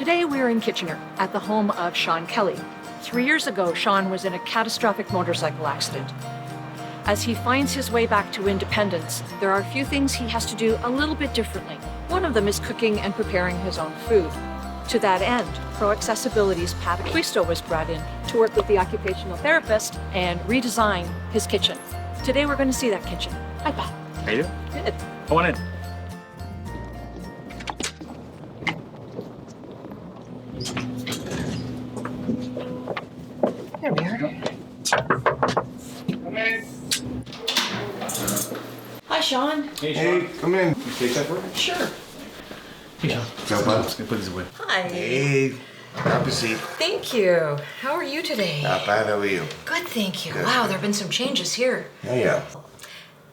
Today we're in Kitchener at the home of Sean Kelley. 3 years ago, Sean was in a catastrophic motorcycle accident. As he finds his way back to independence, there are a few things he has to do a little bit differently. One of them is cooking and preparing his own food. To that end, Pro Accessibility's Pat Acquisto was brought in to work with the occupational therapist and redesign his kitchen. Today we're going to see that kitchen. Hi, Pat. How you doing? Good. Come on in. There we are. Come in. Hi, Sean. Hey, Sean. Hey, come in. You take that for me? Sure. Hey, Sean. So, bud. Let's put these away. Hi. Hey, have a seat. Thank you. How are you today? Not bad, how are you? Good, thank you. Good. Wow, there have been some changes here. Yeah.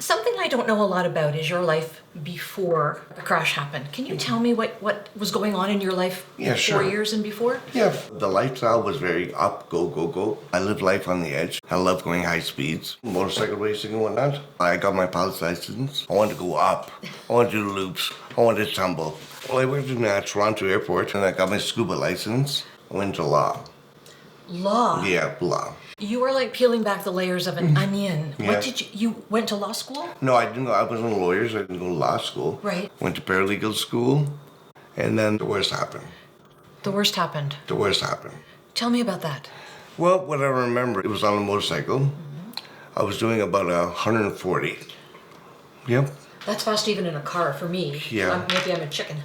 Something I don't know a lot about is your life before the crash happened. Can you tell me what was going on in your life Yeah, 4 sure. years and before? Yeah, the lifestyle was very up, go, go, go. I lived life on the edge. I love going high speeds, motorcycle racing and whatnot. I got my pilot's license. I wanted to go up. I wanted to do loops. I wanted to tumble. Well, I worked in Toronto airport and I got my scuba license. I went to law. Law. Yeah, law. You are like peeling back the layers of an onion. Yeah. What did you went to law school? No, I didn't go. I wasn't a lawyer, so I didn't go to law school. Right. Went to paralegal school, and then the worst happened. The worst happened. The worst happened. Tell me about that. Well, what I remember, it was on a motorcycle. I was doing about 140. Yep. That's fast even in a car for me. Yeah. Maybe I'm a chicken.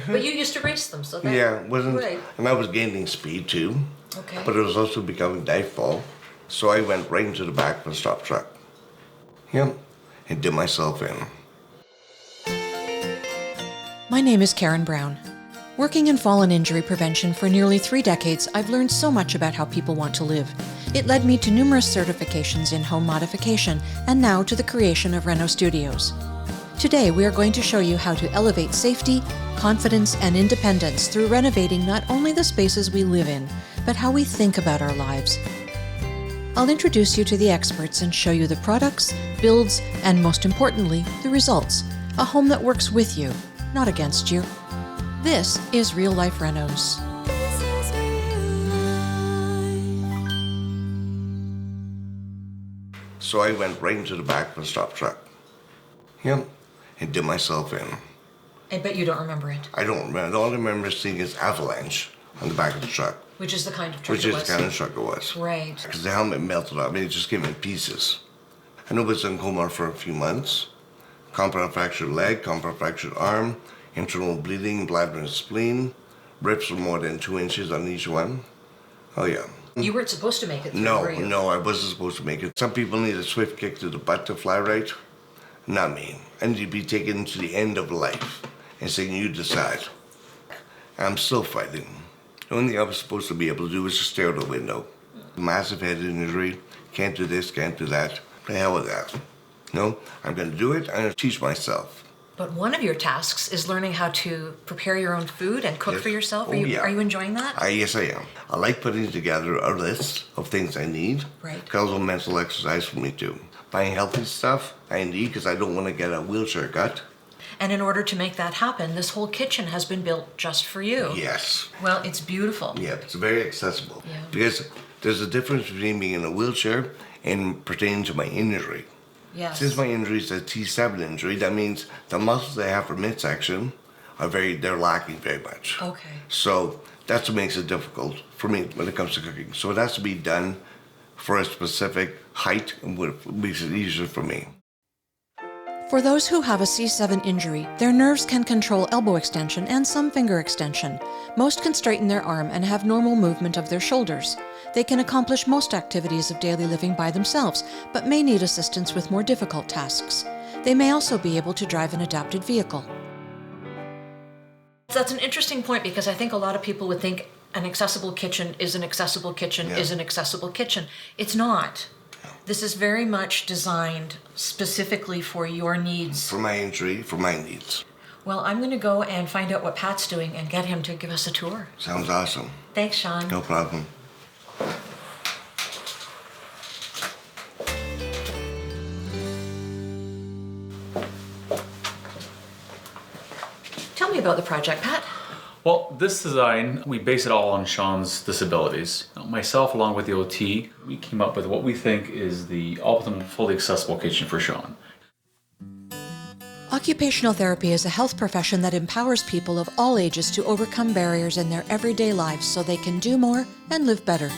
But you used to race them, so that... Yeah, it wasn't. Right. And I was gaining speed too. Okay. But it was also becoming nightfall. So I went right into the back of a stop truck. Yep. And did myself in. My name is Karen Brown. Working in fall and injury prevention for nearly 3 decades, I've learned so much about how people want to live. It led me to numerous certifications in home modification and now to the creation of Reno Studios. Today, we are going to show you how to elevate safety, confidence, and independence through renovating not only the spaces we live in, but how we think about our lives. I'll introduce you to the experts and show you the products, builds, and most importantly, the results. A home that works with you, not against you. This is Real Life Renos. So I went right into the back of a stop truck. Yep. And did myself in. I bet you don't remember it. I don't remember. All I remember seeing is avalanche on the back of the truck. Which is the kind of truck Which it is was. the kind of truck it was. Right. Because the helmet melted off. I mean, it just came in pieces. I know I was in coma for a few months. Compound fractured leg, compound fractured arm, internal bleeding, bladder and spleen, rips of more than 2 inches on each one. Oh yeah. You weren't supposed to make it through, were you? No, I wasn't supposed to make it. Some people need a swift kick to the butt to fly right. Not me. I need to be taken to the end of life and saying, you decide. I'm still fighting. The only thing I was supposed to be able to do was just stare out the window. Massive head injury. Can't do this, can't do that. The hell with that. No, I'm going to do it. I'm going to teach myself. But one of your tasks is learning how to prepare your own food and cook Yes. for yourself. Oh, Are you yeah. Are you enjoying that? Yes, I am. I like putting together a list of things I need. Right. Because it's a mental exercise for me too. Buying healthy stuff I need because I don't want to get a wheelchair cut. And in order to make that happen, this whole kitchen has been built just for you. Yes. Well, it's beautiful. Yeah, it's very accessible. Yeah. Because there's a difference between being in a wheelchair and pertaining to my injury. Yes. Since my injury is a T7 injury, that means the muscles I have for midsection they're lacking very much. Okay. So that's what makes it difficult for me when it comes to cooking. So it has to be done for a specific height and what makes it easier for me. For those who have a C7 injury, their nerves can control elbow extension and some finger extension. Most can straighten their arm and have normal movement of their shoulders. They can accomplish most activities of daily living by themselves, but may need assistance with more difficult tasks. They may also be able to drive an adapted vehicle. That's an interesting point because I think a lot of people would think an accessible kitchen is an accessible kitchen Yeah. is an accessible kitchen. It's not. This is very much designed specifically for your needs. For my injury, for my needs. Well, I'm going to go and find out what Pat's doing and get him to give us a tour. Sounds awesome. Thanks, Sean. No problem. Tell me about the project, Pat. Well, this design, we base it all on Sean's disabilities. Now, myself, along with the OT, we came up with what we think is the optimal, fully accessible kitchen for Sean. Occupational therapy is a health profession that empowers people of all ages to overcome barriers in their everyday lives so they can do more and live better.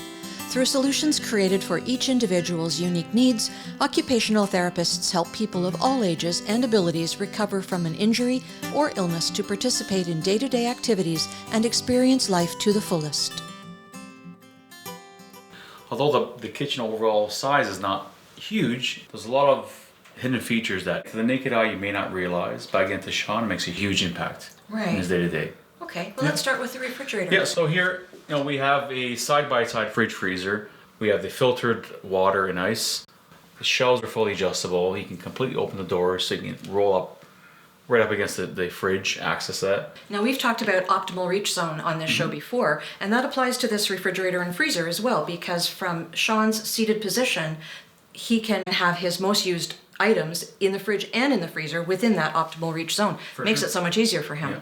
Through solutions created for each individual's unique needs, occupational therapists help people of all ages and abilities recover from an injury or illness to participate in day-to-day activities and experience life to the fullest. Although the kitchen overall size is not huge, there's a lot of hidden features that to the naked eye you may not realize, but again to Sean it makes a huge impact in his day-to-day. Okay, well let's start with the refrigerator. Yeah, so here we have a side-by-side fridge freezer. We have the filtered water and ice. The shelves are fully adjustable. You can completely open the door so you can roll up right up against the fridge, access that. Now we've talked about optimal reach zone on this show before, and that applies to this refrigerator and freezer as well, because from Sean's seated position, he can have his most used items in the fridge and in the freezer within that optimal reach zone. Makes it so much easier for him. Yeah.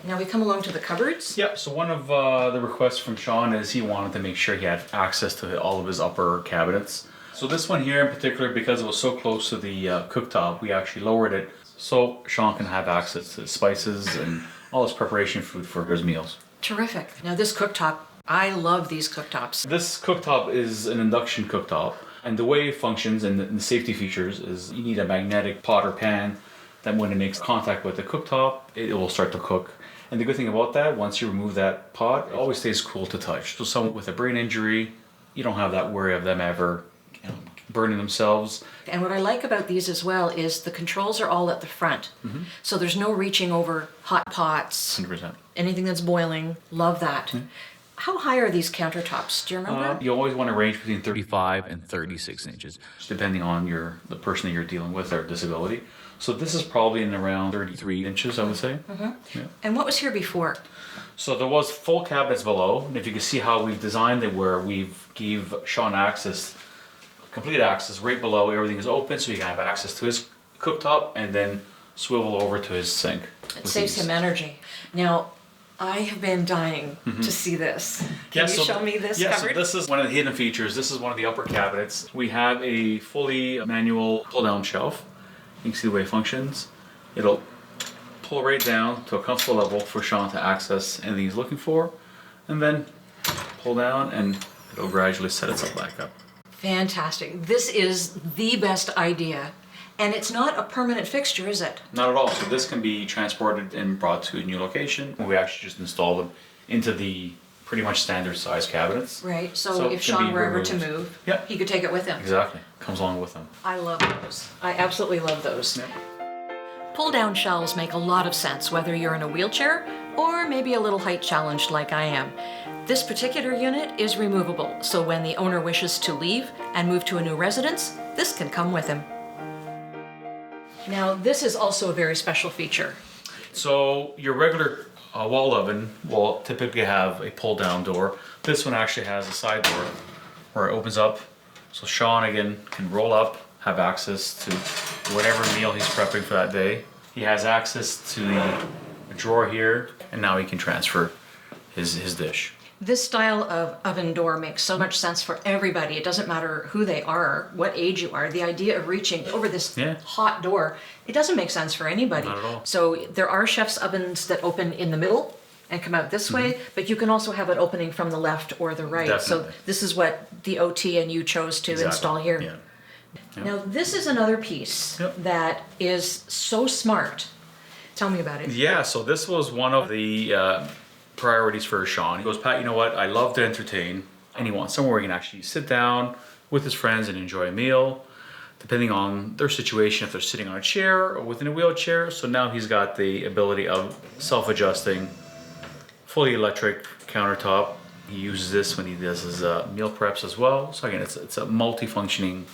Now we come along to the cupboards. Yeah, so one of the requests from Sean is he wanted to make sure he had access to all of his upper cabinets. So this one here in particular, because it was so close to the cooktop, we actually lowered it so Sean can have access to spices and all his preparation food for his meals. Terrific. Now this cooktop, I love these cooktops. This cooktop is an induction cooktop, and the way it functions and the safety features is you need a magnetic pot or pan that when it makes contact with the cooktop, it will start to cook. And the good thing about that, once you remove that pot, it always stays cool to touch. So someone with a brain injury, you don't have that worry of them ever burning themselves. And what I like about these as well is the controls are all at the front. So there's no reaching over hot pots, 100%. anything that's boiling. Love that. How high are these countertops? Do you remember? You always want to range between 35 and 36 inches, depending on the person that you're dealing with, their disability. So this is probably in around 33 inches, I would say. Yeah. And what was here before? So there was full cabinets below, and if you can see how we've designed it, where we've gave Sean access, complete access right below. Everything is open, so you can have access to his cooktop and then swivel over to his sink. It saves him energy. Now, I have been dying to see this. Can you show me this yeah, cupboard? So this is one of the hidden features. This is one of the upper cabinets. We have a fully manual pull-down shelf. You can see the way it functions. It'll pull right down to a comfortable level for Sean to access anything he's looking for, and then pull down and it'll gradually set itself back up. Fantastic. This is the best idea. And it's not a permanent fixture, is it? Not at all. So this can be transported and brought to a new location. We actually just install them into the pretty much standard size cabinets. Right. So So if it can Sean be were ever to removed. move, Yeah. he could take it with him. Exactly. Comes along with them. I love those. I absolutely love those. Yeah. Pull-down shelves make a lot of sense, whether you're in a wheelchair or maybe a little height challenged like I am. This particular unit is removable, so when the owner wishes to leave and move to a new residence, this can come with him. Now, this is also a very special feature. So your regular wall oven will typically have a pull-down door. This one actually has a side door where it opens up. So Sean, again, can roll up, have access to whatever meal he's prepping for that day. He has access to the drawer here, and now he can transfer his dish. This style of oven door makes so much sense for everybody. It doesn't matter who they are, what age you are. The idea of reaching over this hot door, it doesn't make sense for anybody. Not at all. So there are chef's ovens that open in the middle and come out this way, but you can also have it opening from the left or the right. Definitely. So this is what the OT and you chose to install here. Yeah. Yeah. Now this is another piece that is so smart. Tell me about it. Yeah, so this was one of the priorities for Sean. He goes, Pat, you know what? I love to entertain, and he wants somewhere where he can actually sit down with his friends and enjoy a meal, depending on their situation, if they're sitting on a chair or within a wheelchair. So now he's got the ability of self-adjusting, fully electric countertop. He uses this when he does his meal preps as well. So again, it's a multifunctioning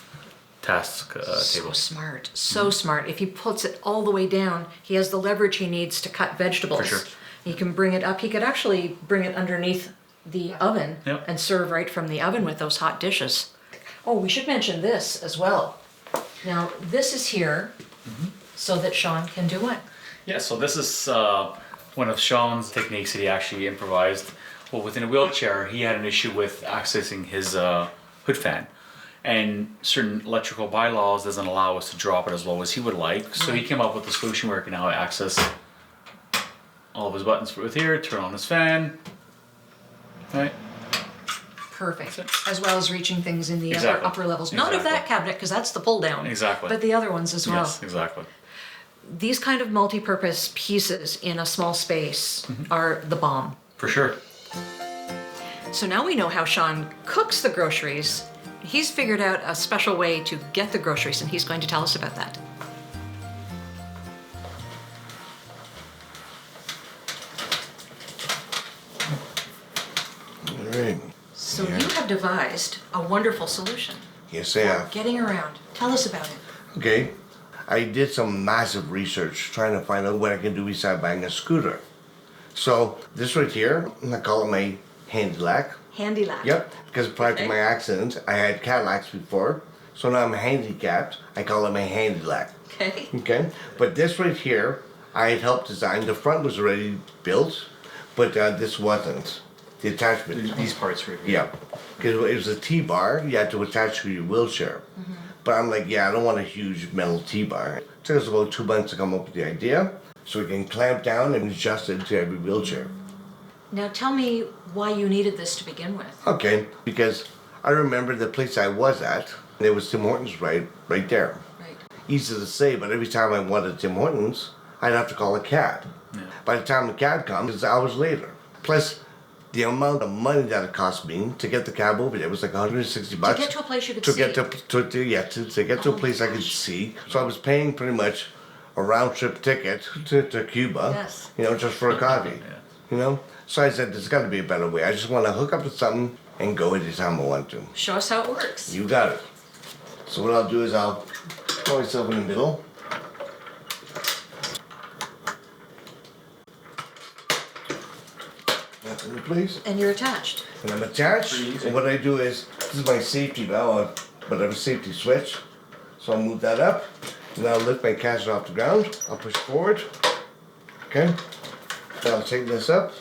task So table. smart, so smart. If he puts it all the way down, he has the leverage he needs to cut vegetables. For sure. He can bring it up. He could actually bring it underneath the oven and serve right from the oven with those hot dishes. Oh, we should mention this as well. Now, this is here so that Sean can do what? Yeah, so this is one of Sean's techniques that he actually improvised. Well, within a wheelchair, he had an issue with accessing his hood fan. And certain electrical bylaws doesn't allow us to drop it as low as he would like. So he came up with a solution where he can now access all of his buttons with here, turn on his fan, right? Perfect. As well as reaching things in the Exactly. upper levels. Not of Exactly. that cabinet, because that's the pull down. Exactly. But the other ones as well. Yes, exactly. These kind of multi-purpose pieces in a small space are the bomb. For sure. So now we know how Sean cooks the groceries. He's figured out a special way to get the groceries, and he's going to tell us about that. All right. So you have devised a wonderful solution Yes, I for have. getting around. Tell us about it. Okay. I did some massive research trying to find out what I can do beside buying a scooter. So this right here, I call it my handy lack. Handy lap. Yep, because prior Okay. to my accident, I had Cadillacs before. So now I'm handicapped. I call it my handy lack. Okay. Okay, but this right here, I had helped design. The front was already built, but this wasn't. The attachment. These parts right here. Yeah, because it was a T-bar you had to attach to your wheelchair. But I'm like, yeah, I don't want a huge metal T-bar. It took us about 2 months to come up with the idea, so we can clamp down and adjust it to every wheelchair. Now tell me why you needed this to begin with. Okay, because I remember the place I was at, there was Tim Hortons right there. Right. Easy to say, but every time I wanted Tim Hortons, I'd have to call a cab. Yeah. By the time the cab comes, it's hours later. Plus, the amount of money that it cost me to get the cab over there was like 160 bucks. To get to a place you could to see. get to get to a place I could see. So I was paying pretty much a round trip ticket to Cuba. Yes. You know, just for a coffee. Yeah. You know. So I said, there's got to be a better way. I just want to hook up to something and go anytime I want to. Show us how it works. You got it. So what I'll do is I'll put myself in the middle. That's in place. And you're attached. And I'm attached. Pretty easy. And what I do is, this is my safety valve, but I have a safety switch. So I'll move that up. And I'll lift my caster off the ground. I'll push forward. Okay. Then I'll take this up.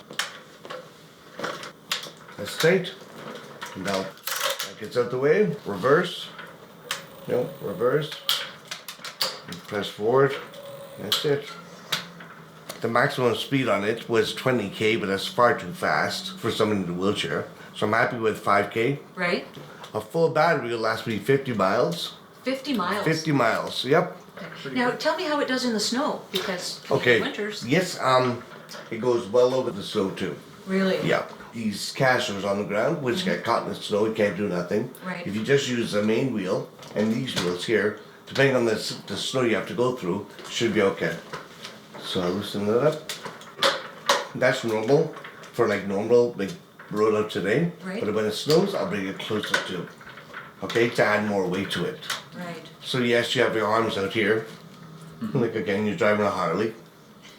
That's tight. And now that gets out the way. Reverse. No, reverse. And press forward. That's it. The maximum speed on it was 20k, but that's far too fast for someone in a wheelchair. So I'm happy with 5k. Right? A full battery will last me 50 miles. 50 miles. 50 miles, yep. Now tell me how it does in the snow, because Okay. winters. Yes, it goes well over the snow too. Really? Yeah. These casters on the ground, which get caught in the snow, you can't do nothing. Right. If you just use the main wheel and these wheels here, depending on the snow you have to go through, should be okay. So I loosen it up. That's normal for like normal like road out today. Right. But when it snows, I'll bring it closer to. Okay, to add more weight to it. Right. So yes, you have your arms out here. Like again, you're driving a Harley.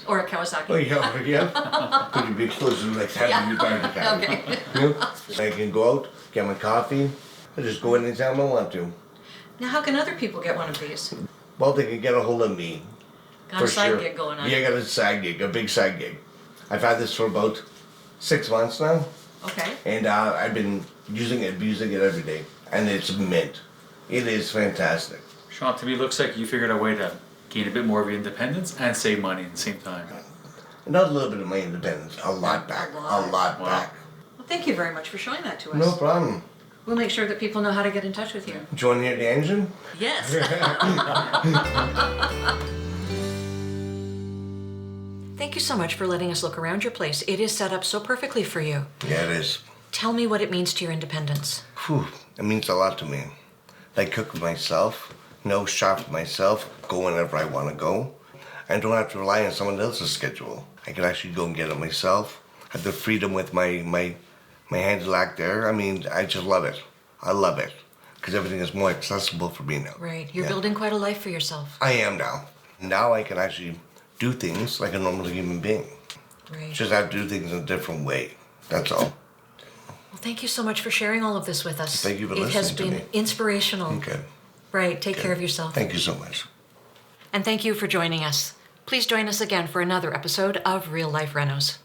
Or a Kawasaki. Oh yeah, yeah. Could you be closer like that when you're driving the car? Okay. You know? I can go out, get my coffee. I just go anytime I want to. Now how can other people get one of these? Well, they can get a hold of me. Got a side gig going on. Yeah, I got a side gig, a big side gig. I've had this for about 6 months now, Okay. and I've been using it, abusing it every day, and it's mint. It is fantastic. Sean, to me, it looks like you figured out a way to gain a bit more of your independence and save money at the same time. Not a little bit of my independence, a lot back, a lot Wow. back. Well, thank you very much for showing that to us. No problem. We'll make sure that people know how to get in touch with you. Do you want to hear the engine? Yes. Thank you so much for letting us look around your place. It is set up so perfectly for you. Yeah, it is. Tell me what it means to your independence. Whew, it means a lot to me. I cook for myself, shop for myself, go whenever I want to go. I don't have to rely on someone else's schedule. I can actually go and get it myself. I have the freedom with my hands lack there. I mean, I just love it. I love it. Because everything is more accessible for me now. Right. You're Yeah. building quite a life for yourself. I am now. Now I can actually do things like a normal human being. Right. Just have to do things in a different way. That's all. Well, thank you so much for sharing all of this with us. Thank you for It has listening to been me. inspirational. Okay. Right. Take Okay. care of yourself. Thank you so much. And thank you for joining us. Please join us again for another episode of Real Life Renos.